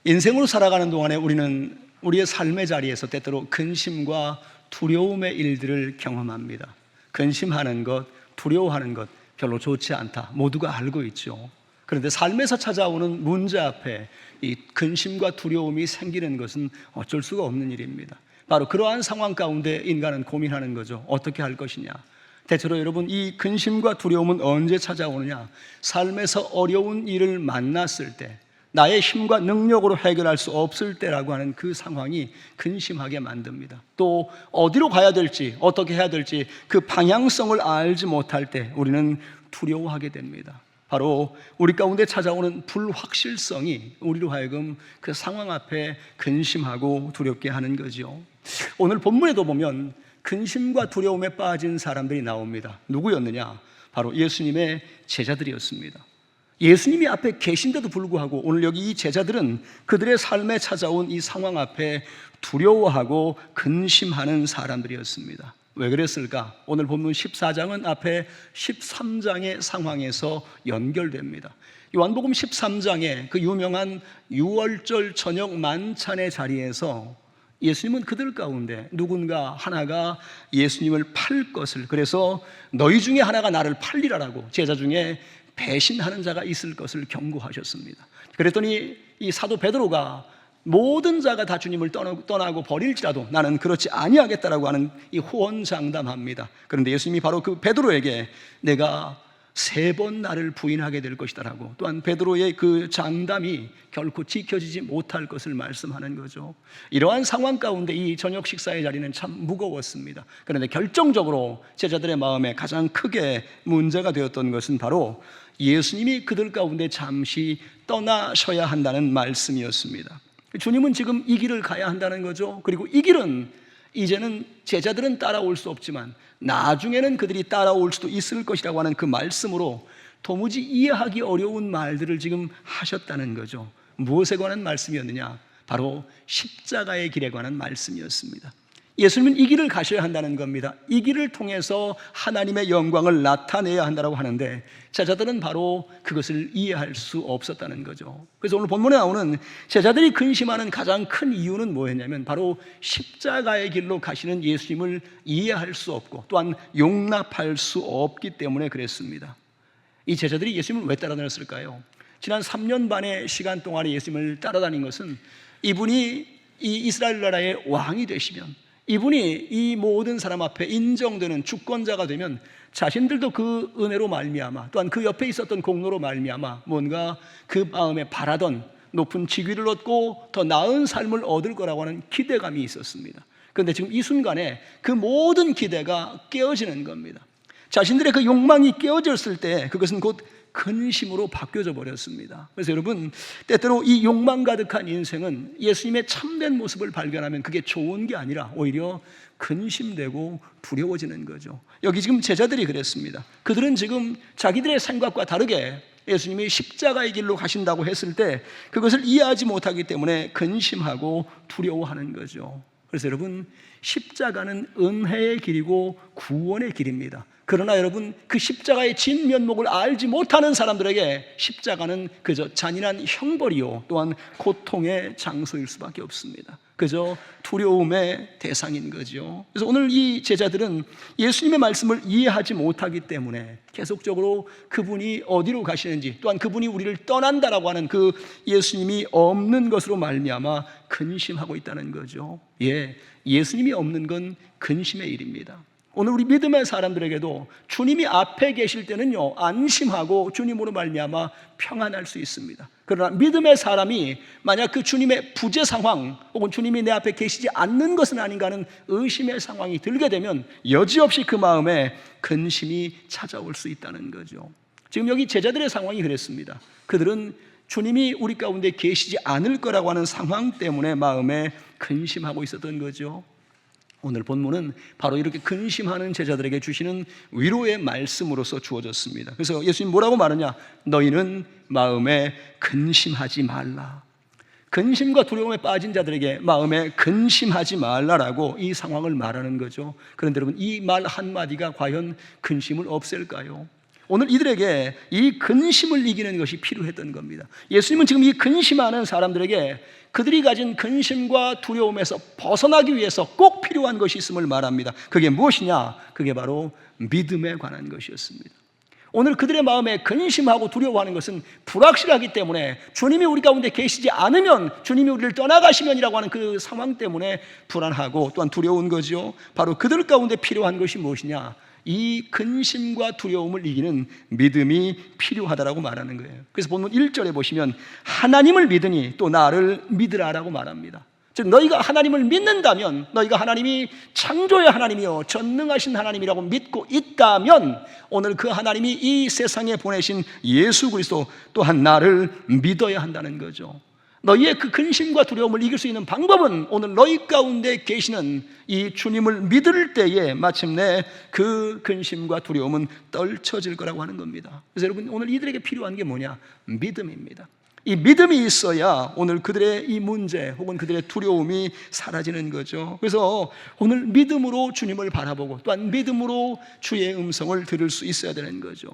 인생으로 살아가는 동안에 우리는 우리의 삶의 자리에서 때때로 근심과 두려움의 일들을 경험합니다. 근심하는 것, 두려워하는 것 별로 좋지 않다, 모두가 알고 있죠. 그런데 삶에서 찾아오는 문제 앞에 이 근심과 두려움이 생기는 것은 어쩔 수가 없는 일입니다. 바로 그러한 상황 가운데 인간은 고민하는 거죠. 어떻게 할 것이냐. 대체로 여러분, 이 근심과 두려움은 언제 찾아오느냐? 삶에서 어려운 일을 만났을 때, 나의 힘과 능력으로 해결할 수 없을 때라고 하는 그 상황이 근심하게 만듭니다. 또 어디로 가야 될지, 어떻게 해야 될지 그 방향성을 알지 못할 때 우리는 두려워하게 됩니다. 바로 우리 가운데 찾아오는 불확실성이 우리로 하여금 그 상황 앞에 근심하고 두렵게 하는 거죠. 오늘 본문에도 보면 근심과 두려움에 빠진 사람들이 나옵니다. 누구였느냐? 바로 예수님의 제자들이었습니다. 예수님이 앞에 계신데도 불구하고 오늘 여기 이 제자들은 그들의 삶에 찾아온 이 상황 앞에 두려워하고 근심하는 사람들이었습니다. 왜 그랬을까? 오늘 본문 14장은 앞에 13장의 상황에서 연결됩니다. 요한복음 13장에 그 유명한 6월절 저녁 만찬의 자리에서 예수님은 그들 가운데 누군가 하나가 예수님을 팔 것을, 그래서 너희 중에 하나가 나를 팔리라라고 제자 중에 배신하는 자가 있을 것을 경고하셨습니다. 그랬더니 이 사도 베드로가 모든 자가 다 주님을 떠나고 버릴지라도 나는 그렇지 아니하겠다라고 하는 이 호언장담합니다. 그런데 예수님이 바로 그 베드로에게 내가 3번 나를 부인하게 될 것이다라고, 또한 베드로의 그 장담이 결코 지켜지지 못할 것을 말씀하는 거죠. 이러한 상황 가운데 이 저녁 식사의 자리는 참 무거웠습니다. 그런데 결정적으로 제자들의 마음에 가장 크게 문제가 되었던 것은 바로 예수님이 그들 가운데 잠시 떠나셔야 한다는 말씀이었습니다. 주님은 지금 이 길을 가야 한다는 거죠. 그리고 이 길은 이제는 제자들은 따라올 수 없지만 나중에는 그들이 따라올 수도 있을 것이라고 하는 그 말씀으로 도무지 이해하기 어려운 말들을 지금 하셨다는 거죠. 무엇에 관한 말씀이었느냐? 바로 십자가의 길에 관한 말씀이었습니다. 예수님은 이 길을 가셔야 한다는 겁니다. 이 길을 통해서 하나님의 영광을 나타내야 한다고 하는데 제자들은 바로 그것을 이해할 수 없었다는 거죠. 그래서 오늘 본문에 나오는 제자들이 근심하는 가장 큰 이유는 뭐였냐면 바로 십자가의 길로 가시는 예수님을 이해할 수 없고 또한 용납할 수 없기 때문에 그랬습니다. 이 제자들이 예수님을 왜 따라다녔을까요? 지난 3년 반의 시간 동안에 예수님을 따라다닌 것은 이분이 이 이스라엘 나라의 왕이 되시면, 이분이 이 모든 사람 앞에 인정되는 주권자가 되면 자신들도 그 은혜로 말미암아, 또한 그 옆에 있었던 공로로 말미암아 뭔가 그 마음에 바라던 높은 직위를 얻고 더 나은 삶을 얻을 거라고 하는 기대감이 있었습니다. 그런데 지금 이 순간에 그 모든 기대가 깨어지는 겁니다. 자신들의 그 욕망이 깨어졌을 때 그것은 곧 근심으로 바뀌어져 버렸습니다. 그래서 여러분, 때때로 이 욕망 가득한 인생은 예수님의 참된 모습을 발견하면 그게 좋은 게 아니라 오히려 근심되고 두려워지는 거죠. 여기 지금 제자들이 그랬습니다. 그들은 지금 자기들의 생각과 다르게 예수님이 십자가의 길로 가신다고 했을 때 그것을 이해하지 못하기 때문에 근심하고 두려워하는 거죠. 그래서 여러분, 십자가는 은혜의 길이고 구원의 길입니다. 그러나 여러분, 그 십자가의 진면목을 알지 못하는 사람들에게 십자가는 그저 잔인한 형벌이요 또한 고통의 장소일 수밖에 없습니다. 그저 두려움의 대상인 거죠. 그래서 오늘 이 제자들은 예수님의 말씀을 이해하지 못하기 때문에 계속적으로 그분이 어디로 가시는지, 또한 그분이 우리를 떠난다라고 하는 그 예수님이 없는 것으로 말미암아 근심하고 있다는 거죠. 예수님이 없는 건 근심의 일입니다. 오늘 우리 믿음의 사람들에게도 주님이 앞에 계실 때는요 안심하고 주님으로 말미암아 평안할 수 있습니다. 그러나 믿음의 사람이 만약 그 주님의 부재 상황 혹은 주님이 내 앞에 계시지 않는 것은 아닌가 하는 의심의 상황이 들게 되면 여지없이 그 마음에 근심이 찾아올 수 있다는 거죠. 지금 여기 제자들의 상황이 그랬습니다. 그들은 주님이 우리 가운데 계시지 않을 거라고 하는 상황 때문에 마음에 근심하고 있었던 거죠. 오늘 본문은 바로 이렇게 근심하는 제자들에게 주시는 위로의 말씀으로서 주어졌습니다. 그래서 예수님 뭐라고 말하냐? 너희는 마음에 근심하지 말라. 근심과 두려움에 빠진 자들에게 마음에 근심하지 말라라고 이 상황을 말하는 거죠. 그런데 여러분, 이 말 한마디가 과연 근심을 없앨까요? 오늘 이들에게 이 근심을 이기는 것이 필요했던 겁니다. 예수님은 지금 이 근심하는 사람들에게 그들이 가진 근심과 두려움에서 벗어나기 위해서 꼭 필요한 것이 있음을 말합니다. 그게 무엇이냐? 그게 바로 믿음에 관한 것이었습니다. 오늘 그들의 마음에 근심하고 두려워하는 것은 불확실하기 때문에, 주님이 우리 가운데 계시지 않으면, 주님이 우리를 떠나가시면이라고 하는 그 상황 때문에 불안하고 또한 두려운 거죠. 바로 그들 가운데 필요한 것이 무엇이냐? 이 근심과 두려움을 이기는 믿음이 필요하다라고 말하는 거예요. 그래서 본문 1절에 보시면 하나님을 믿으니 또 나를 믿으라라고 말합니다. 즉 너희가 하나님을 믿는다면, 너희가 하나님이 창조의 하나님이요 전능하신 하나님이라고 믿고 있다면, 오늘 그 하나님이 이 세상에 보내신 예수 그리스도 또한 나를 믿어야 한다는 거죠. 너희의 그 근심과 두려움을 이길 수 있는 방법은 오늘 너희 가운데 계시는 이 주님을 믿을 때에 마침내 그 근심과 두려움은 떨쳐질 거라고 하는 겁니다. 그래서 여러분, 오늘 이들에게 필요한 게 뭐냐? 믿음입니다. 이 믿음이 있어야 오늘 그들의 이 문제 혹은 그들의 두려움이 사라지는 거죠. 그래서 오늘 믿음으로 주님을 바라보고 또한 믿음으로 주의 음성을 들을 수 있어야 되는 거죠.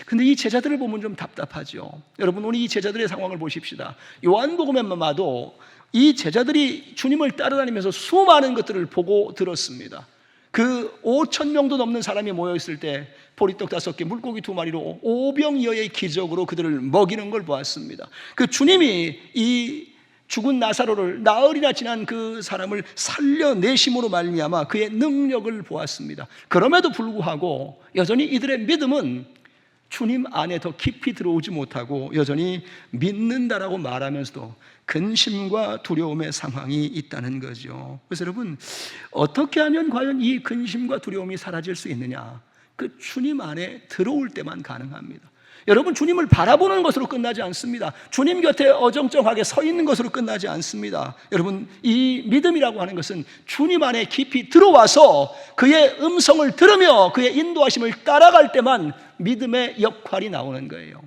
근데 이 제자들을 보면 좀 답답하죠. 여러분, 오늘 이 제자들의 상황을 보십시다. 요한복음에만 봐도 이 제자들이 주님을 따라다니면서 수많은 것들을 보고 들었습니다. 그 5,000명도 넘는 사람이 모여있을 때 보리떡 5개, 물고기 2마리로 오병이어의 기적으로 그들을 먹이는 걸 보았습니다. 그 주님이 이 죽은 나사로를, 나흘이나 지난 그 사람을 살려내심으로 말미암아 그의 능력을 보았습니다. 그럼에도 불구하고 여전히 이들의 믿음은 주님 안에 더 깊이 들어오지 못하고 여전히 믿는다라고 말하면서도 근심과 두려움의 상황이 있다는 거죠. 그래서 여러분, 어떻게 하면 과연 이 근심과 두려움이 사라질 수 있느냐? 그 주님 안에 들어올 때만 가능합니다. 여러분, 주님을 바라보는 것으로 끝나지 않습니다. 주님 곁에 어정쩡하게 서 있는 것으로 끝나지 않습니다. 여러분, 이 믿음이라고 하는 것은 주님 안에 깊이 들어와서 그의 음성을 들으며 그의 인도하심을 따라갈 때만 믿음의 역할이 나오는 거예요.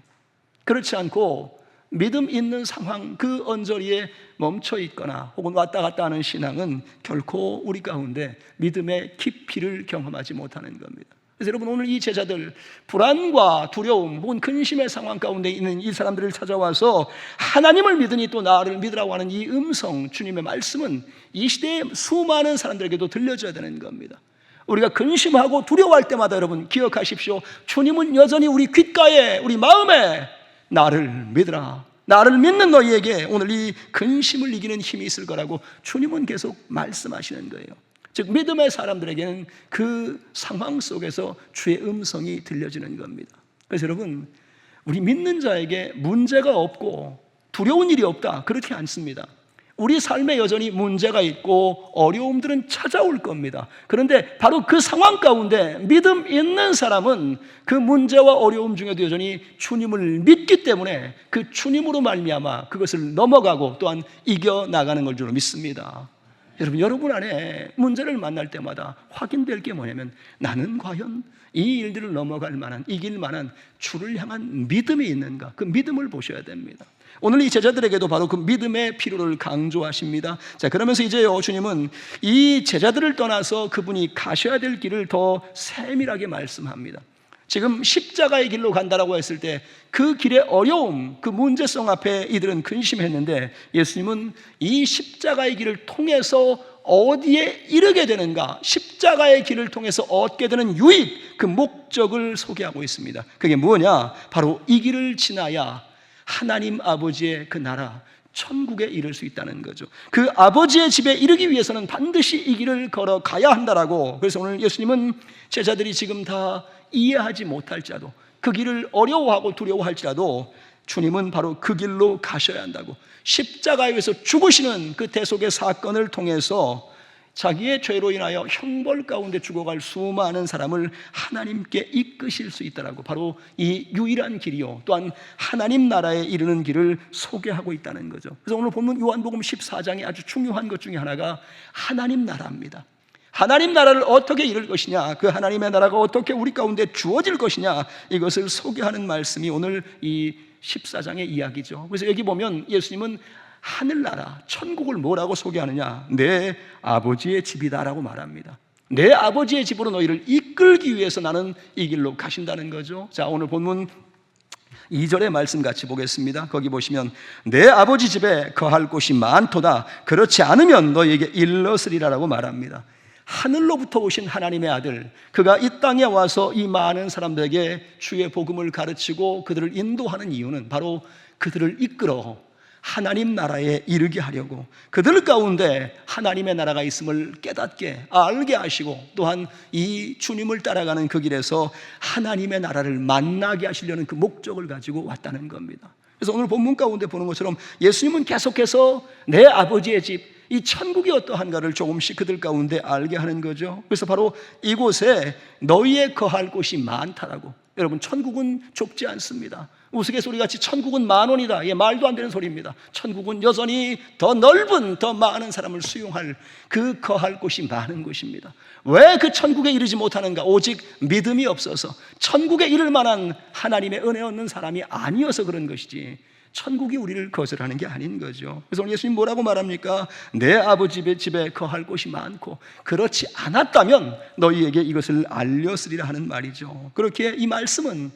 그렇지 않고 믿음 있는 상황 그 언저리에 멈춰 있거나 혹은 왔다 갔다 하는 신앙은 결코 우리 가운데 믿음의 깊이를 경험하지 못하는 겁니다. 그래서 여러분, 오늘 이 제자들 불안과 두려움 혹은 근심의 상황 가운데 있는 이 사람들을 찾아와서 하나님을 믿으니 또 나를 믿으라고 하는 이 음성, 주님의 말씀은 이 시대의 수많은 사람들에게도 들려줘야 되는 겁니다. 우리가 근심하고 두려워할 때마다 여러분 기억하십시오. 주님은 여전히 우리 귓가에, 우리 마음에 나를 믿으라, 나를 믿는 너희에게 오늘 이 근심을 이기는 힘이 있을 거라고 주님은 계속 말씀하시는 거예요. 즉 믿음의 사람들에게는 그 상황 속에서 주의 음성이 들려지는 겁니다. 그래서 여러분, 우리 믿는 자에게 문제가 없고 두려운 일이 없다, 그렇지 않습니다. 우리 삶에 여전히 문제가 있고 어려움들은 찾아올 겁니다. 그런데 바로 그 상황 가운데 믿음 있는 사람은 그 문제와 어려움 중에도 여전히 주님을 믿기 때문에 그 주님으로 말미암아 그것을 넘어가고 또한 이겨나가는 걸 줄 믿습니다. 여러분 안에 문제를 만날 때마다 확인될 게 뭐냐면, 나는 과연 이 일들을 넘어갈 만한, 이길 만한 주를 향한 믿음이 있는가? 그 믿음을 보셔야 됩니다. 오늘 이 제자들에게도 바로 그 믿음의 필요를 강조하십니다. 자, 그러면서 이제요, 주님은 이 제자들을 떠나서 그분이 가셔야 될 길을 더 세밀하게 말씀합니다. 지금 십자가의 길로 간다라고 했을 때 그 길의 어려움, 그 문제성 앞에 이들은 근심했는데, 예수님은 이 십자가의 길을 통해서 어디에 이르게 되는가, 십자가의 길을 통해서 얻게 되는 유익, 그 목적을 소개하고 있습니다. 그게 뭐냐? 바로 이 길을 지나야 하나님 아버지의 그 나라 천국에 이를 수 있다는 거죠. 그 아버지의 집에 이르기 위해서는 반드시 이 길을 걸어가야 한다라고. 그래서 오늘 예수님은 제자들이 지금 다 이해하지 못할지라도, 그 길을 어려워하고 두려워할지라도 주님은 바로 그 길로 가셔야 한다고, 십자가에 의해서 죽으시는 그 대속의 사건을 통해서 자기의 죄로 인하여 형벌 가운데 죽어갈 수많은 사람을 하나님께 이끄실 수 있다라고, 바로 이 유일한 길이요 또한 하나님 나라에 이르는 길을 소개하고 있다는 거죠. 그래서 오늘 본문 요한복음 14장에 아주 중요한 것 중에 하나가 하나님 나라입니다. 하나님 나라를 어떻게 이룰 것이냐, 그 하나님의 나라가 어떻게 우리 가운데 주어질 것이냐, 이것을 소개하는 말씀이 오늘 이 14장의 이야기죠. 그래서 여기 보면 예수님은 하늘나라, 천국을 뭐라고 소개하느냐, 내 아버지의 집이다라고 말합니다. 내 아버지의 집으로 너희를 이끌기 위해서 나는 이 길로 가신다는 거죠. 자, 오늘 본문 2절의 말씀 같이 보겠습니다. 거기 보시면 내 아버지 집에 거할 곳이 많도다. 그렇지 않으면 너희에게 일러스리라라고 말합니다. 하늘로부터 오신 하나님의 아들, 그가 이 땅에 와서 이 많은 사람들에게 주의 복음을 가르치고 그들을 인도하는 이유는 바로 그들을 이끌어 하나님 나라에 이르게 하려고, 그들 가운데 하나님의 나라가 있음을 깨닫게 알게 하시고, 또한 이 주님을 따라가는 그 길에서 하나님의 나라를 만나게 하시려는 그 목적을 가지고 왔다는 겁니다. 그래서 오늘 본문 가운데 보는 것처럼 예수님은 계속해서 내 아버지의 집, 이 천국이 어떠한가를 조금씩 그들 가운데 알게 하는 거죠. 그래서 바로 이곳에 너희의 거할 곳이 많다라고. 여러분, 천국은 좁지 않습니다. 우스갯소리같이 천국은 만원이다, 말도 안 되는 소리입니다. 천국은 여전히 더 넓은, 더 많은 사람을 수용할 그 거할 곳이 많은 곳입니다. 왜 그 천국에 이르지 못하는가? 오직 믿음이 없어서, 천국에 이를 만한 하나님의 은혜 얻는 사람이 아니어서 그런 것이지, 천국이 우리를 거절하는 게 아닌 거죠. 그래서 오늘 예수님 뭐라고 말합니까? 내 아버지의 집에 거할 곳이 많고, 그렇지 않았다면 너희에게 이것을 알렸으리라 하는 말이죠. 그렇게 이 말씀은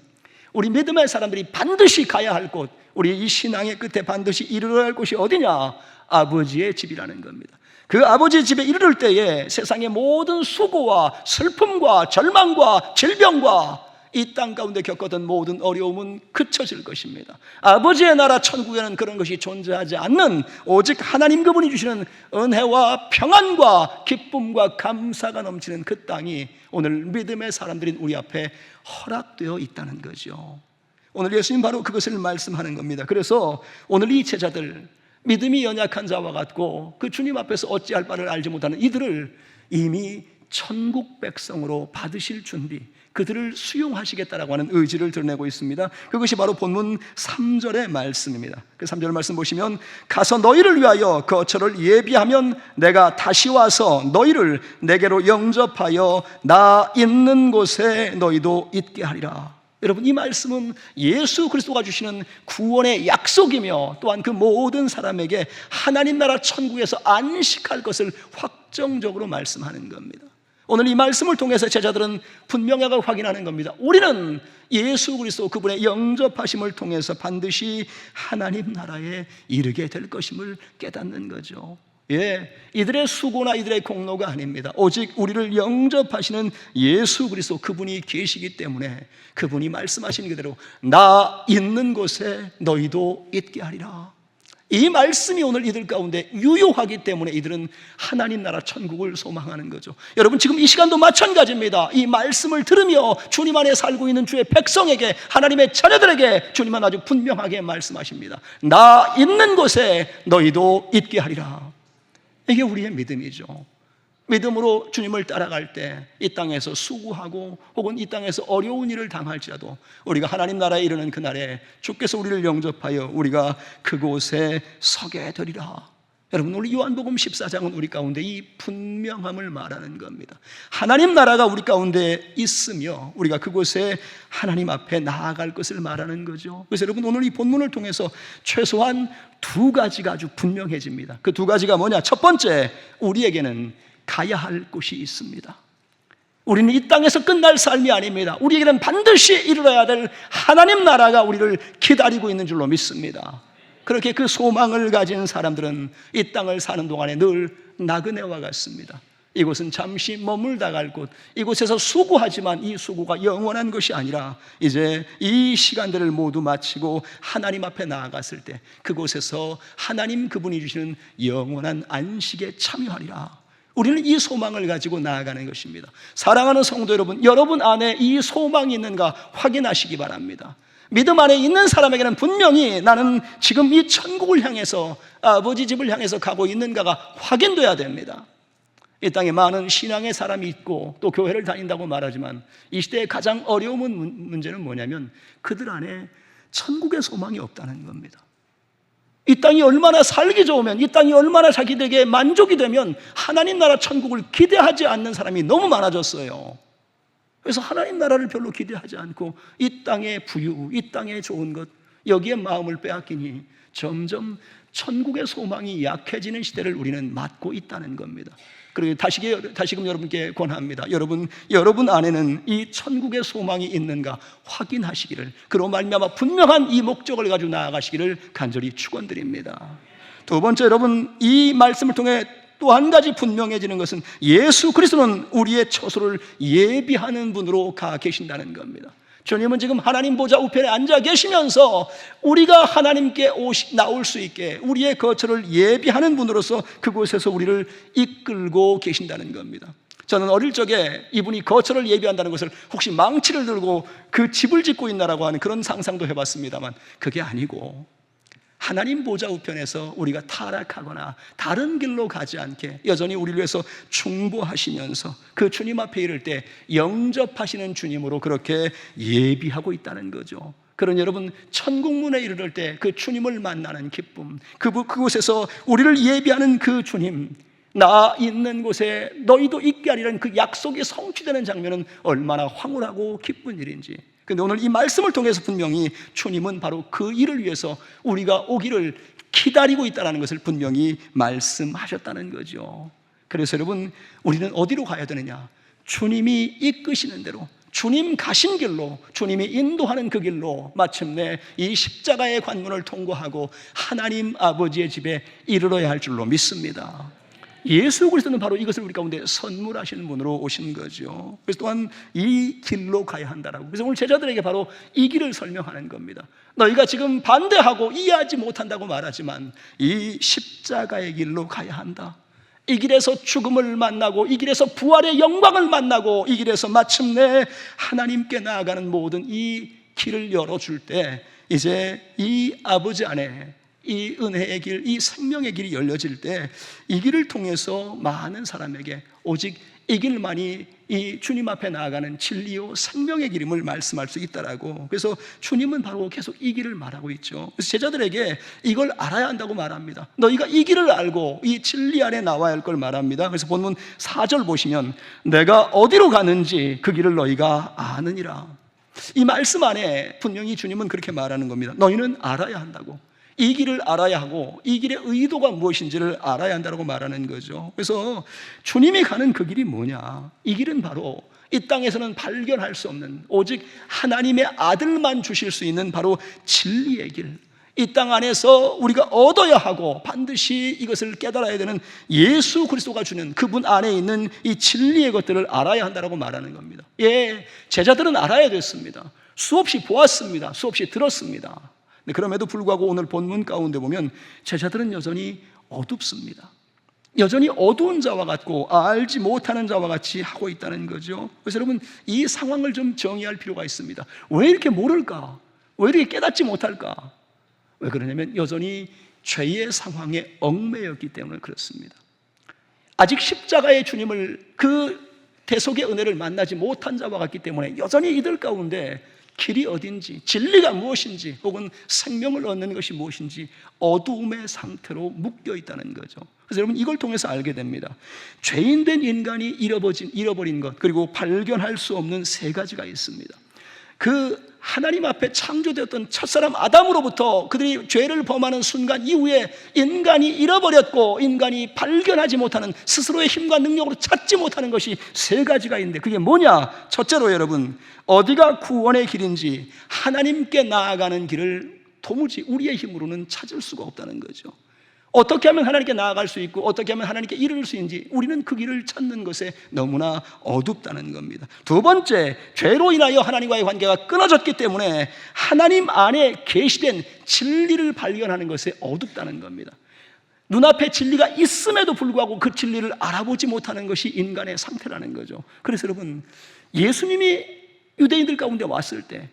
우리 믿음의 사람들이 반드시 가야 할 곳, 우리 이 신앙의 끝에 반드시 이르러야 할 곳이 어디냐? 아버지의 집이라는 겁니다. 그 아버지의 집에 이르를 때에 세상의 모든 수고와 슬픔과 절망과 질병과 이 땅 가운데 겪었던 모든 어려움은 그쳐질 것입니다. 아버지의 나라 천국에는 그런 것이 존재하지 않는, 오직 하나님 그분이 주시는 은혜와 평안과 기쁨과 감사가 넘치는 그 땅이 오늘 믿음의 사람들인 우리 앞에 허락되어 있다는 거죠. 오늘 예수님 바로 그것을 말씀하는 겁니다. 그래서 오늘 이 제자들, 믿음이 연약한 자와 같고 그 주님 앞에서 어찌할 바를 알지 못하는 이들을 이미 천국 백성으로 받으실 준비, 그들을 수용하시겠다라고 하는 의지를 드러내고 있습니다. 그것이 바로 본문 3절의 말씀입니다. 그 3절 말씀 보시면, 가서 너희를 위하여 거처를 예비하면 내가 다시 와서 너희를 내게로 영접하여 나 있는 곳에 너희도 있게 하리라. 여러분, 이 말씀은 예수 그리스도가 주시는 구원의 약속이며, 또한 그 모든 사람에게 하나님 나라 천국에서 안식할 것을 확정적으로 말씀하는 겁니다. 오늘 이 말씀을 통해서 제자들은 분명하게 확인하는 겁니다. 우리는 예수 그리스도 그분의 영접하심을 통해서 반드시 하나님 나라에 이르게 될 것임을 깨닫는 거죠. 이들의 수고나 이들의 공로가 아닙니다. 오직 우리를 영접하시는 예수 그리스도 그분이 계시기 때문에, 그분이 말씀하신 그대로 나 있는 곳에 너희도 있게 하리라. 이 말씀이 오늘 이들 가운데 유효하기 때문에 이들은 하나님 나라 천국을 소망하는 거죠. 여러분, 지금 이 시간도 마찬가지입니다. 이 말씀을 들으며 주님 안에 살고 있는 주의 백성에게, 하나님의 자녀들에게 주님은 아주 분명하게 말씀하십니다. 나 있는 곳에 너희도 있게 하리라. 이게 우리의 믿음이죠. 믿음으로 주님을 따라갈 때 이 땅에서 수고하고 혹은 이 땅에서 어려운 일을 당할지라도 우리가 하나님 나라에 이르는 그날에 주께서 우리를 영접하여 우리가 그곳에 서게 되리라. 여러분, 오늘 요한복음 14장은 우리 가운데 이 분명함을 말하는 겁니다. 하나님 나라가 우리 가운데 있으며 우리가 그곳에 하나님 앞에 나아갈 것을 말하는 거죠. 그래서 여러분, 오늘 이 본문을 통해서 최소한 두 가지가 아주 분명해집니다. 그 두 가지가 뭐냐? 첫 번째, 우리에게는 가야 할 곳이 있습니다. 우리는 이 땅에서 끝날 삶이 아닙니다. 우리에게는 반드시 이루어야 될 하나님 나라가 우리를 기다리고 있는 줄로 믿습니다. 그렇게 그 소망을 가진 사람들은 이 땅을 사는 동안에 늘 나그네와 같습니다. 이곳은 잠시 머물다 갈 곳, 이곳에서 수고하지만 이 수고가 영원한 것이 아니라 이제 이 시간들을 모두 마치고 하나님 앞에 나아갔을 때 그곳에서 하나님 그분이 주시는 영원한 안식에 참여하리라. 우리는 이 소망을 가지고 나아가는 것입니다. 사랑하는 성도 여러분, 여러분 안에 이 소망이 있는가 확인하시기 바랍니다. 믿음 안에 있는 사람에게는 분명히 나는 지금 이 천국을 향해서, 아버지 집을 향해서 가고 있는가가 확인돼야 됩니다. 이 땅에 많은 신앙의 사람이 있고 또 교회를 다닌다고 말하지만 이 시대의 가장 어려운 문제는 뭐냐면 그들 안에 천국의 소망이 없다는 겁니다. 이 땅이 얼마나 살기 좋으면, 이 땅이 얼마나 자기들에게 만족이 되면 하나님 나라 천국을 기대하지 않는 사람이 너무 많아졌어요. 그래서 하나님 나라를 별로 기대하지 않고 이 땅의 부유, 이 땅의 좋은 것, 여기에 마음을 빼앗기니 점점 천국의 소망이 약해지는 시대를 우리는 맞고 있다는 겁니다. 그리고 다시금 여러분께 권합니다. 여러분 안에는 이 천국의 소망이 있는가 확인하시기를, 그로 말미암아 분명한 이 목적을 가지고 나아가시기를 간절히 축원드립니다. 두 번째, 여러분, 이 말씀을 통해 또 한 가지 분명해지는 것은 예수 그리스도는 우리의 처소를 예비하는 분으로 가 계신다는 겁니다. 주님은 지금 하나님 보좌 우편에 앉아 계시면서 우리가 하나님께 나올 수 있게 우리의 거처를 예비하는 분으로서 그곳에서 우리를 이끌고 계신다는 겁니다. 저는 어릴 적에 이분이 거처를 예비한다는 것을 혹시 망치를 들고 그 집을 짓고 있나라고 하는 그런 상상도 해봤습니다만, 그게 아니고 하나님 보좌 우편에서 우리가 타락하거나 다른 길로 가지 않게 여전히 우리를 위해서 충보하시면서 그 주님 앞에 이를 때 영접하시는 주님으로 그렇게 예비하고 있다는 거죠. 그런 여러분, 천국문에 이르를 때 그 주님을 만나는 기쁨, 그곳에서 우리를 예비하는 그 주님, 나 있는 곳에 너희도 있게 하리라는 그 약속이 성취되는 장면은 얼마나 황홀하고 기쁜 일인지. 근데 오늘 이 말씀을 통해서 분명히 주님은 바로 그 일을 위해서 우리가 오기를 기다리고 있다는 것을 분명히 말씀하셨다는 거죠. 그래서 여러분, 우리는 어디로 가야 되느냐? 주님이 이끄시는 대로, 주님 가신 길로, 주님이 인도하는 그 길로 마침내 이 십자가의 관문을 통과하고 하나님 아버지의 집에 이르러야 할 줄로 믿습니다. 예수 그리스도는 바로 이것을 우리 가운데 선물하시는 분으로 오신 거죠. 그래서 또한 이 길로 가야 한다라고. 그래서 오늘 제자들에게 바로 이 길을 설명하는 겁니다. 너희가 지금 반대하고 이해하지 못한다고 말하지만 이 십자가의 길로 가야 한다. 이 길에서 죽음을 만나고 이 길에서 부활의 영광을 만나고 이 길에서 마침내 하나님께 나아가는 모든 이 길을 열어줄 때 이제 이 아버지 안에 이 은혜의 길, 이 생명의 길이 열려질 때 이 길을 통해서 많은 사람에게 오직 이 길만이 이 주님 앞에 나아가는 진리요 생명의 길임을 말씀할 수 있다라고. 그래서 주님은 바로 계속 이 길을 말하고 있죠. 그래서 제자들에게 이걸 알아야 한다고 말합니다. 너희가 이 길을 알고 이 진리 안에 나와야 할 걸 말합니다. 그래서 본문 4절 보시면 내가 어디로 가는지 그 길을 너희가 아느니라. 이 말씀 안에 분명히 주님은 그렇게 말하는 겁니다. 너희는 알아야 한다고. 이 길을 알아야 하고 이 길의 의도가 무엇인지를 알아야 한다고 말하는 거죠. 그래서 주님이 가는 그 길이 뭐냐? 이 길은 바로 이 땅에서는 발견할 수 없는 오직 하나님의 아들만 주실 수 있는 바로 진리의 길, 이 땅 안에서 우리가 얻어야 하고 반드시 이것을 깨달아야 되는 예수 그리스도가 주는 그분 안에 있는 이 진리의 것들을 알아야 한다고 말하는 겁니다. 예, 제자들은 알아야 됐습니다. 수없이 보았습니다. 수없이 들었습니다. 그럼에도 불구하고 오늘 본문 가운데 보면 제자들은 여전히 어둡습니다. 여전히 어두운 자와 같고 알지 못하는 자와 같이 하고 있다는 거죠. 그래서 여러분, 이 상황을 좀 정의할 필요가 있습니다. 왜 이렇게 모를까? 왜 이렇게 깨닫지 못할까? 왜 그러냐면 여전히 죄의 상황에 얽매였기 때문에 그렇습니다. 아직 십자가의 주님을, 그 대속의 은혜를 만나지 못한 자와 같기 때문에 여전히 이들 가운데 길이 어딘지, 진리가 무엇인지, 혹은 생명을 얻는 것이 무엇인지 어두움의 상태로 묶여 있다는 거죠. 그래서 여러분, 이걸 통해서 알게 됩니다. 죄인된 인간이 잃어버린 것, 그리고 발견할 수 없는 세 가지가 있습니다. 그 하나님 앞에 창조되었던 첫사람 아담으로부터 그들이 죄를 범하는 순간 이후에 인간이 잃어버렸고 인간이 발견하지 못하는, 스스로의 힘과 능력으로 찾지 못하는 것이 세 가지가 있는데 그게 뭐냐? 첫째로 여러분, 어디가 구원의 길인지 하나님께 나아가는 길을 도무지 우리의 힘으로는 찾을 수가 없다는 거죠. 어떻게 하면 하나님께 나아갈 수 있고 어떻게 하면 하나님께 이를 수 있는지 우리는 그 길을 찾는 것에 너무나 어둡다는 겁니다. 두 번째, 죄로 인하여 하나님과의 관계가 끊어졌기 때문에 하나님 안에 계시된 진리를 발견하는 것에 어둡다는 겁니다. 눈앞에 진리가 있음에도 불구하고 그 진리를 알아보지 못하는 것이 인간의 상태라는 거죠. 그래서 여러분, 예수님이 유대인들 가운데 왔을 때,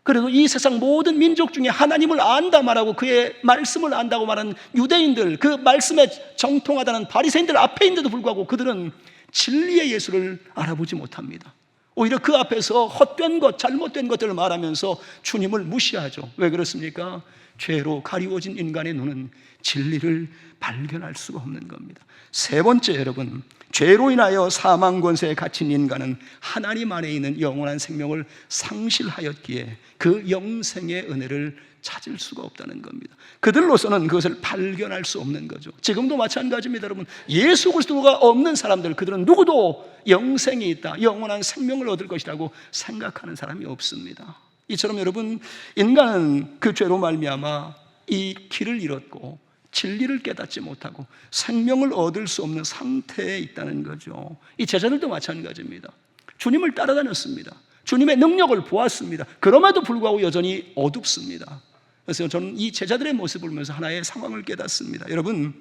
그래도 이 세상 모든 민족 중에 하나님을 안다 말하고 그의 말씀을 안다고 말하는 유대인들, 그 말씀에 정통하다는 바리새인들 앞에 있는데도 불구하고 그들은 진리의 예수를 알아보지 못합니다. 오히려 그 앞에서 헛된 것, 잘못된 것들을 말하면서 주님을 무시하죠. 왜 그렇습니까? 죄로 가리워진 인간의 눈은 진리를 발견할 수가 없는 겁니다. 세 번째, 여러분, 죄로 인하여 사망 권세에 갇힌 인간은 하나님 안에 있는 영원한 생명을 상실하였기에 그 영생의 은혜를 찾을 수가 없다는 겁니다. 그들로서는 그것을 발견할 수 없는 거죠. 지금도 마찬가지입니다, 여러분. 예수 그리스도가 없는 사람들, 그들은 누구도 영생이 있다, 영원한 생명을 얻을 것이라고 생각하는 사람이 없습니다. 이처럼 여러분, 인간은 그 죄로 말미암아 이 길을 잃었고 진리를 깨닫지 못하고 생명을 얻을 수 없는 상태에 있다는 거죠. 이 제자들도 마찬가지입니다. 주님을 따라다녔습니다. 주님의 능력을 보았습니다. 그럼에도 불구하고 여전히 어둡습니다. 그래서 저는 이 제자들의 모습을 보면서 하나의 상황을 깨닫습니다. 여러분,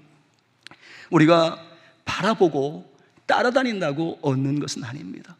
우리가 바라보고 따라다닌다고 얻는 것은 아닙니다.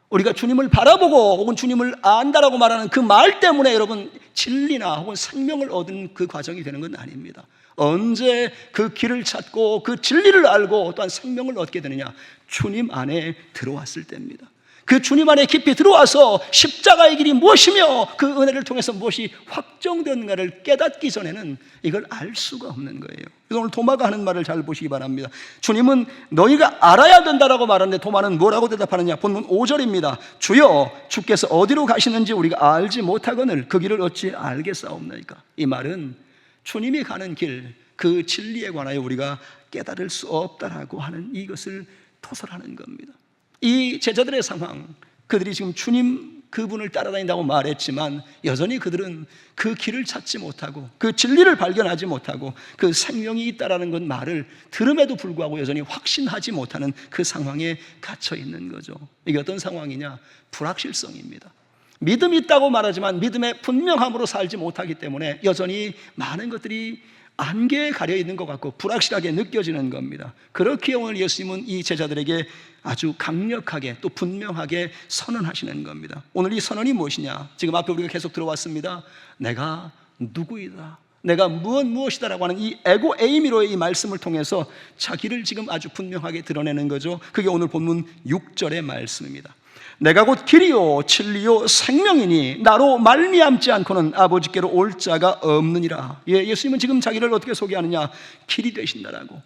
우리가 주님을 바라보고 혹은 주님을 안다라고 말하는 그 말 때문에 여러분 진리나 혹은 생명을 얻은 그 과정이 되는 건 아닙니다. 언제 그 길을 찾고 그 진리를 알고 또한 생명을 얻게 되느냐? 주님 안에 들어왔을 때입니다. 그 주님 안에 깊이 들어와서 십자가의 길이 무엇이며 그 은혜를 통해서 무엇이 확정되는가를 깨닫기 전에는 이걸 알 수가 없는 거예요. 그래서 오늘 도마가 하는 말을 잘 보시기 바랍니다. 주님은 너희가 알아야 된다라고 말하는데 도마는 뭐라고 대답하느냐? 본문 5절입니다. 주여, 주께서 어디로 가시는지 우리가 알지 못하거늘 그 길을 어찌 알겠사옵나이까? 이 말은 주님이 가는 길, 그 진리에 관하여 우리가 깨달을 수 없다라고 하는 이것을 토설하는 겁니다. 이 제자들의 상황, 그들이 지금 주님 그분을 따라다닌다고 말했지만 여전히 그들은 그 길을 찾지 못하고 그 진리를 발견하지 못하고 그 생명이 있다라는 건 말을 들음에도 불구하고 여전히 확신하지 못하는 그 상황에 갇혀 있는 거죠. 이게 어떤 상황이냐? 불확실성입니다. 믿음이 있다고 말하지만 믿음의 분명함으로 살지 못하기 때문에 여전히 많은 것들이 안개에 가려 있는 것 같고 불확실하게 느껴지는 겁니다. 그렇기에 오늘 예수님은 이 제자들에게 아주 강력하게 또 분명하게 선언하시는 겁니다. 오늘 이 선언이 무엇이냐? 지금 앞에 우리가 계속 들어왔습니다. 내가 누구이다, 내가 무엇이다라고 하는 이 에고 에이미로의 이 말씀을 통해서 자기를 지금 아주 분명하게 드러내는 거죠. 그게 오늘 본문 6절의 말씀입니다. 내가 곧 길이요 진리요 생명이니 나로 말미암지 않고는 아버지께로 올 자가 없느니라. 예수님은 지금 자기를 어떻게 소개하느냐? 길이 되신다라고,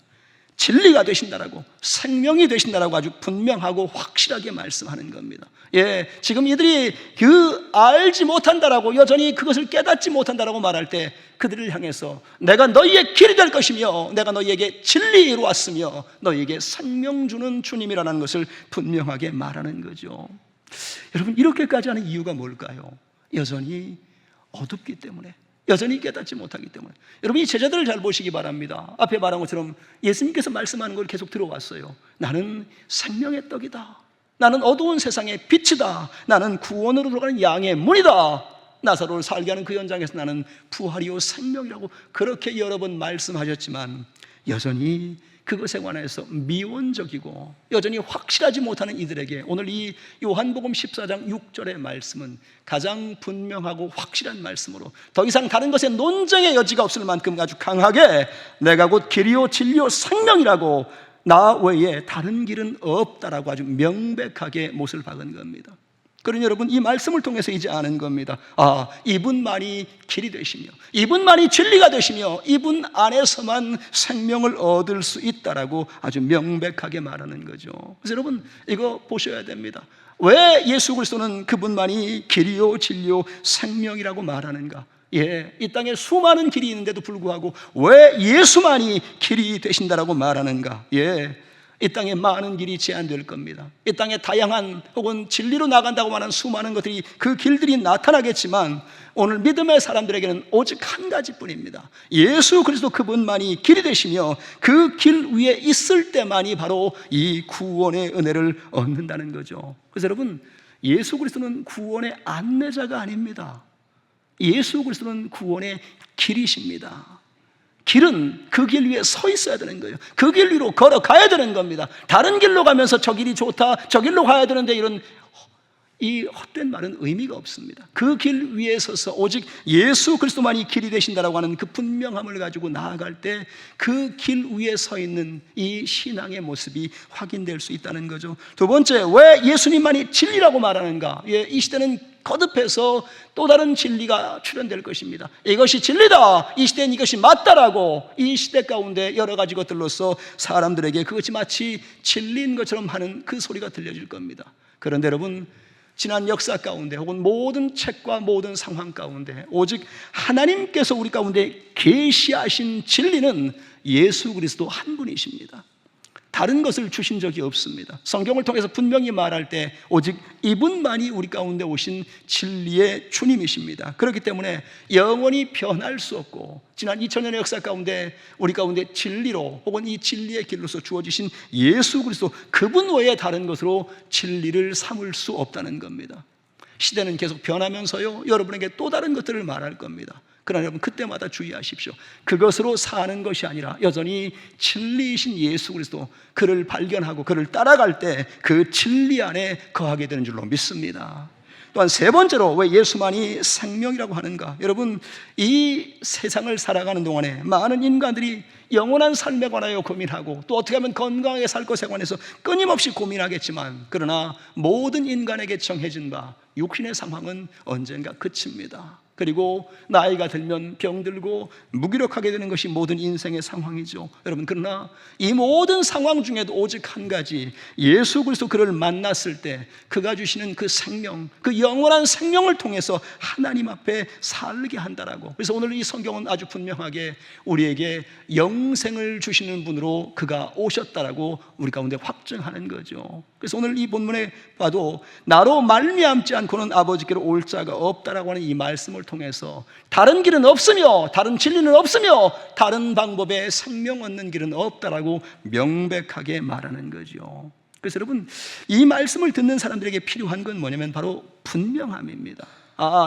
진리가 되신다라고, 생명이 되신다라고 아주 분명하고 확실하게 말씀하는 겁니다. 지금 이들이 그 알지 못한다라고, 여전히 그것을 깨닫지 못한다라고 말할 때 그들을 향해서 내가 너희의 길이 될 것이며 내가 너희에게 진리로 왔으며 너희에게 생명 주는 주님이라는 것을 분명하게 말하는 거죠. 여러분, 이렇게까지 하는 이유가 뭘까요? 여전히 어둡기 때문에, 여전히 깨닫지 못하기 때문에. 여러분, 이 제자들을 잘 보시기 바랍니다. 앞에 말한 것처럼 예수님께서 말씀하는 걸 계속 들어왔어요. 나는 생명의 떡이다, 나는 어두운 세상의 빛이다, 나는 구원으로 들어가는 양의 문이다, 나사로를 살게 하는 그 현장에서 나는 부활이요 생명이라고 그렇게 여러 번 말씀하셨지만 여전히 그것에 관해서 미온적이고 여전히 확실하지 못하는 이들에게 오늘 이 요한복음 14장 6절의 말씀은 가장 분명하고 확실한 말씀으로 더 이상 다른 것에 논쟁의 여지가 없을 만큼 아주 강하게 내가 곧 길이요 진리요 생명이라고, 나 외에 다른 길은 없다라고 아주 명백하게 못을 박은 겁니다. 그러니 여러분, 이 말씀을 통해서 이제 아는 겁니다. 이분만이 길이 되시며 이분만이 진리가 되시며 이분 안에서만 생명을 얻을 수 있다라고 아주 명백하게 말하는 거죠. 그래서 여러분, 이거 보셔야 됩니다. 왜 예수 그리스도는 그분만이 길이요 진리요 생명이라고 말하는가? 이 땅에 수많은 길이 있는데도 불구하고 왜 예수만이 길이 되신다라고 말하는가? 이 땅에 많은 길이 제한될 겁니다. 이 땅에 다양한 혹은 진리로 나간다고 말하는 수많은 것들이, 그 길들이 나타나겠지만 오늘 믿음의 사람들에게는 오직 한 가지뿐입니다. 예수 그리스도 그분만이 길이 되시며 그 길 위에 있을 때만이 바로 이 구원의 은혜를 얻는다는 거죠. 그래서 여러분, 예수 그리스도는 구원의 안내자가 아닙니다. 예수 그리스도는 구원의 길이십니다. 길은 그 길 위에 서 있어야 되는 거예요. 그 길 위로 걸어가야 되는 겁니다. 다른 길로 가면서 저 길이 좋다, 저 길로 가야 되는데 이런 이 헛된 말은 의미가 없습니다. 그 길 위에 서서 오직 예수 그리스도만이 길이 되신다라고 하는 그 분명함을 가지고 나아갈 때 그 길 위에 서 있는 이 신앙의 모습이 확인될 수 있다는 거죠. 두 번째, 왜 예수님만이 진리라고 말하는가? 이 시대는 거듭해서 또 다른 진리가 출현될 것입니다. 이것이 진리다, 이 시대는 이것이 맞다라고 이 시대 가운데 여러 가지 것들로서 사람들에게 그것이 마치 진리인 것처럼 하는 그 소리가 들려질 겁니다. 그런데 여러분, 지난 역사 가운데 혹은 모든 책과 모든 상황 가운데 오직 하나님께서 우리 가운데 계시하신 진리는 예수 그리스도 한 분이십니다. 다른 것을 주신 적이 없습니다. 성경을 통해서 분명히 말할 때 오직 이분만이 우리 가운데 오신 진리의 주님이십니다. 그렇기 때문에 영원히 변할 수 없고 지난 2000년의 역사 가운데 우리 가운데 진리로 혹은 이 진리의 길로서 주어지신 예수 그리스도, 그분 외에 다른 것으로 진리를 삼을 수 없다는 겁니다. 시대는 계속 변하면서요, 여러분에게 또 다른 것들을 말할 겁니다. 그러나 여러분, 그때마다 주의하십시오. 그것으로 사는 것이 아니라 여전히 진리이신 예수 그리스도, 그를 발견하고 그를 따라갈 때 그 진리 안에 거하게 되는 줄로 믿습니다. 또한 세 번째로, 왜 예수만이 생명이라고 하는가? 여러분, 이 세상을 살아가는 동안에 많은 인간들이 영원한 삶에 관하여 고민하고 또 어떻게 하면 건강하게 살 것에 관해서 끊임없이 고민하겠지만, 그러나 모든 인간에게 정해진 바 육신의 상황은 언젠가 그칩니다. 그리고 나이가 들면 병들고 무기력하게 되는 것이 모든 인생의 상황이죠. 여러분, 그러나 이 모든 상황 중에도 오직 한 가지, 예수 그리스도 그를 만났을 때 그가 주시는 그 생명, 그 영원한 생명을 통해서 하나님 앞에 살게 한다라고. 그래서 오늘 이 성경은 아주 분명하게 우리에게 영생을 주시는 분으로 그가 오셨다라고 우리 가운데 확증하는 거죠. 그래서 오늘 이 본문에 봐도 나로 말미암지 않고는 아버지께로 올 자가 없다라고 하는 이 말씀을 통해서 다른 길은 없으며 다른 진리는 없으며 다른 방법의 생명 얻는 길은 없다라고 명백하게 말하는 거죠. 그래서 여러분, 이 말씀을 듣는 사람들에게 필요한 건 뭐냐면 바로 분명함입니다.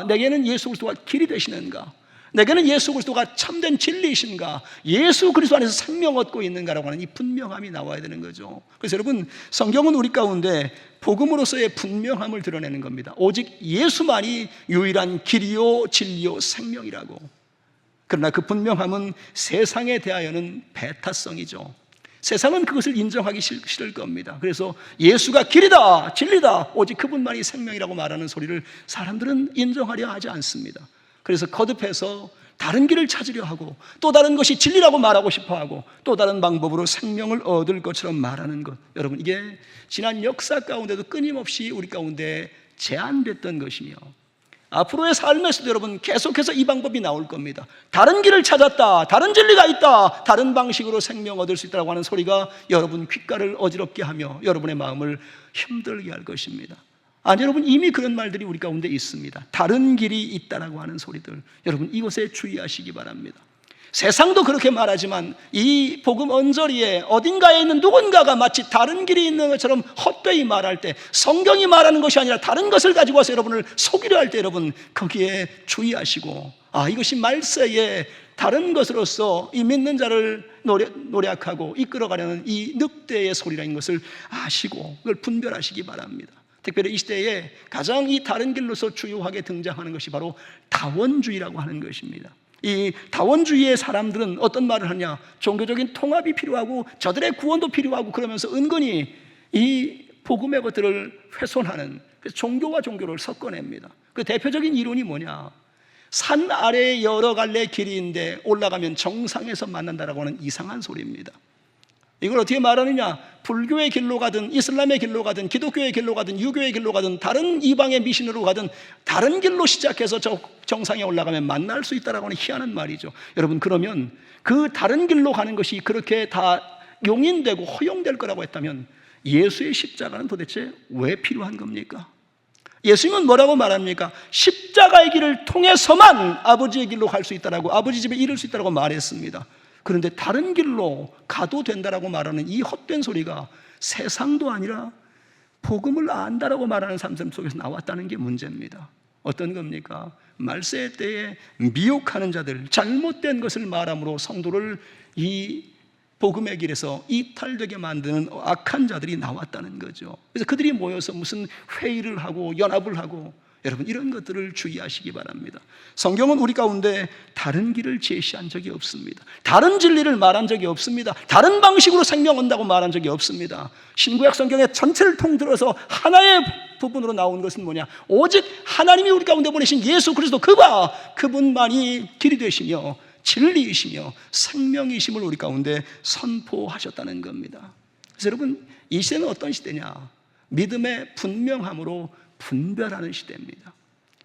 내게는 예수 그리스도가 길이 되시는가? 내게는 예수 그리스도가 참된 진리이신가? 예수 그리스도 안에서 생명 얻고 있는가라고 하는 이 분명함이 나와야 되는 거죠. 그래서 여러분, 성경은 우리 가운데 복음으로서의 분명함을 드러내는 겁니다. 오직 예수만이 유일한 길이요 진리요 생명이라고. 그러나 그 분명함은 세상에 대하여는 배타성이죠. 세상은 그것을 인정하기 싫을 겁니다. 그래서 예수가 길이다, 진리다, 오직 그분만이 생명이라고 말하는 소리를 사람들은 인정하려 하지 않습니다. 그래서 거듭해서 다른 길을 찾으려 하고 또 다른 것이 진리라고 말하고 싶어하고 또 다른 방법으로 생명을 얻을 것처럼 말하는 것, 여러분, 이게 지난 역사 가운데도 끊임없이 우리 가운데 제한됐던 것이며 앞으로의 삶에서도 여러분 계속해서 이 방법이 나올 겁니다. 다른 길을 찾았다, 다른 진리가 있다, 다른 방식으로 생명 얻을 수 있다고 하는 소리가 여러분 귓가를 어지럽게 하며 여러분의 마음을 힘들게 할 것입니다. 아니, 여러분, 이미 그런 말들이 우리 가운데 있습니다. 다른 길이 있다라고 하는 소리들, 여러분 이것에 주의하시기 바랍니다. 세상도 그렇게 말하지만 이 복음 언저리에 어딘가에 있는 누군가가 마치 다른 길이 있는 것처럼 헛되이 말할 때, 성경이 말하는 것이 아니라 다른 것을 가지고 와서 여러분을 속이려 할 때 여러분 거기에 주의하시고, 이것이 말세에 다른 것으로서 이 믿는 자를 노력하고 이끌어가려는 이 늑대의 소리라는 것을 아시고 그걸 분별하시기 바랍니다. 특별히 이 시대에 가장 이 다른 길로서 주요하게 등장하는 것이 바로 다원주의라고 하는 것입니다. 이 다원주의의 사람들은 어떤 말을 하냐? 종교적인 통합이 필요하고 저들의 구원도 필요하고 그러면서 은근히 이 복음의 것들을 훼손하는, 그래서 종교와 종교를 섞어냅니다. 그 대표적인 이론이 뭐냐? 산 아래에 여러 갈래 길인데 올라가면 정상에서 만난다라고 하는 이상한 소리입니다. 이걸 어떻게 말하느냐? 불교의 길로 가든 이슬람의 길로 가든 기독교의 길로 가든 유교의 길로 가든 다른 이방의 미신으로 가든 다른 길로 시작해서 저 정상에 올라가면 만날 수 있다라고 하는 희한한 말이죠. 여러분, 그러면 그 다른 길로 가는 것이 그렇게 다 용인되고 허용될 거라고 했다면 예수의 십자가는 도대체 왜 필요한 겁니까? 예수님은 뭐라고 말합니까? 십자가의 길을 통해서만 아버지의 길로 갈 수 있다라고, 아버지 집에 이를 수 있다라고 말했습니다. 그런데 다른 길로 가도 된다라고 말하는 이 헛된 소리가 세상도 아니라 복음을 안다라고 말하는 사람들 속에서 나왔다는 게 문제입니다. 어떤 겁니까? 말세 때에 미혹하는 자들, 잘못된 것을 말함으로 성도를 이 복음의 길에서 이탈되게 만드는 악한 자들이 나왔다는 거죠. 그래서 그들이 모여서 무슨 회의를 하고 연합을 하고, 여러분 이런 것들을 주의하시기 바랍니다. 성경은 우리 가운데 다른 길을 제시한 적이 없습니다. 다른 진리를 말한 적이 없습니다. 다른 방식으로 생명 온다고 말한 적이 없습니다. 신구약 성경의 전체를 통틀어서 하나의 부분으로 나온 것은 뭐냐? 오직 하나님이 우리 가운데 보내신 예수 그리스도 그분만이 길이 되시며 진리이시며 생명이심을 우리 가운데 선포하셨다는 겁니다. 그래서 여러분, 이 시대는 어떤 시대냐? 믿음의 분명함으로 분별하는 시대입니다.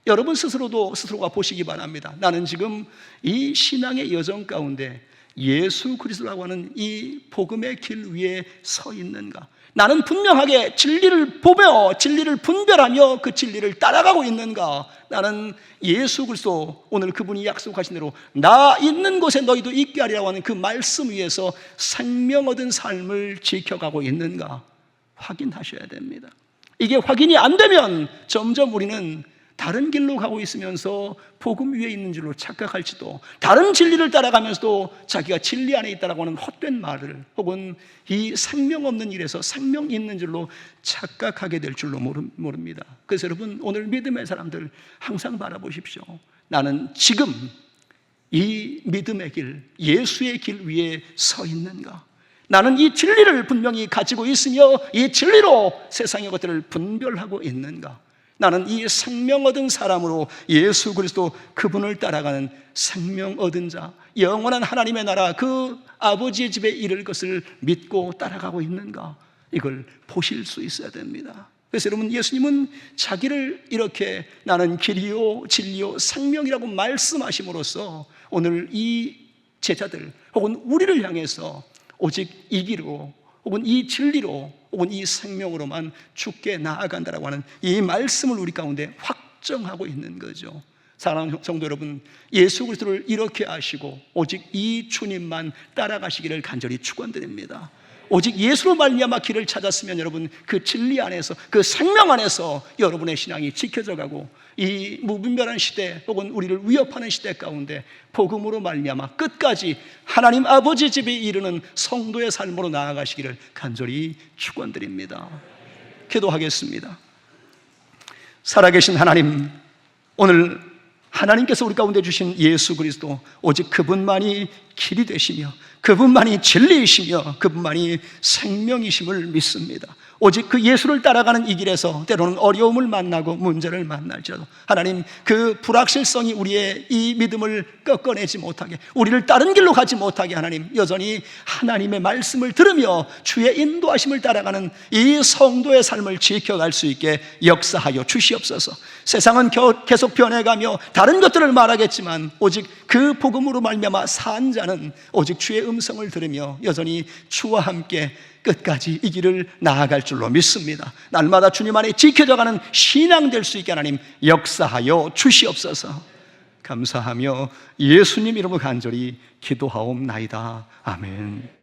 여러분 스스로가 보시기 바랍니다. 나는 지금 이 신앙의 여정 가운데 예수 그리스도라고 하는 이 복음의 길 위에 서 있는가? 나는 분명하게 진리를 보며 진리를 분별하며 그 진리를 따라가고 있는가? 나는 예수 그리스도, 오늘 그분이 약속하신 대로 나 있는 곳에 너희도 있게 하리라고 하는 그 말씀 위에서 생명 얻은 삶을 지켜가고 있는가? 확인하셔야 됩니다. 이게 확인이 안 되면 점점 우리는 다른 길로 가고 있으면서 복음 위에 있는 줄로 착각할지도, 다른 진리를 따라가면서도 자기가 진리 안에 있다라고 하는 헛된 말을, 혹은 이 생명 없는 일에서 생명 있는 줄로 착각하게 될 줄로 모릅니다. 그래서 여러분, 오늘 믿음의 사람들 항상 바라보십시오. 나는 지금 이 믿음의 길, 예수의 길 위에 서 있는가? 나는 이 진리를 분명히 가지고 있으며 이 진리로 세상의 것들을 분별하고 있는가? 나는 이 생명 얻은 사람으로 예수 그리스도 그분을 따라가는 생명 얻은 자, 영원한 하나님의 나라 그 아버지의 집에 이를 것을 믿고 따라가고 있는가? 이걸 보실 수 있어야 됩니다. 그래서 여러분, 예수님은 자기를 이렇게 나는 길이요 진리요 생명이라고 말씀하심으로써 오늘 이 제자들 혹은 우리를 향해서 오직 이 길로, 혹은 이 진리로, 혹은 이 생명으로만 죽게 나아간다라고 하는 이 말씀을 우리 가운데 확정하고 있는 거죠. 사랑하는 성도 여러분, 예수 그리스도를 이렇게 아시고 오직 이 주님만 따라가시기를 간절히 축원드립니다. 오직 예수로 말미암아 길을 찾았으면 여러분, 그 진리 안에서, 그 생명 안에서 여러분의 신앙이 지켜져 가고, 이 무분별한 시대 혹은 우리를 위협하는 시대 가운데 복음으로 말미암아 끝까지 하나님 아버지 집에 이르는 성도의 삶으로 나아가시기를 간절히 축원드립니다. 기도하겠습니다. 살아계신 하나님, 오늘 하나님께서 우리 가운데 주신 예수 그리스도, 오직 그분만이 길이 되시며 그분만이 진리이시며 그분만이 생명이심을 믿습니다. 오직 그 예수를 따라가는 이 길에서 때로는 어려움을 만나고 문제를 만날지라도 하나님, 그 불확실성이 우리의 이 믿음을 꺾어내지 못하게, 우리를 다른 길로 가지 못하게 하나님, 여전히 하나님의 말씀을 들으며 주의 인도하심을 따라가는 이 성도의 삶을 지켜갈 수 있게 역사하여 주시옵소서. 세상은 계속 변해가며 다른 것들을 말하겠지만 오직 그 복음으로 말미암아 산 자는 오직 주의 음성을 들으며 여전히 주와 함께 끝까지 이 길을 나아갈 줄로 믿습니다. 날마다 주님 안에 지켜져가는 신앙 될 수 있게 하나님 역사하여 주시옵소서. 감사하며 예수님 이름으로 간절히 기도하옵나이다. 아멘.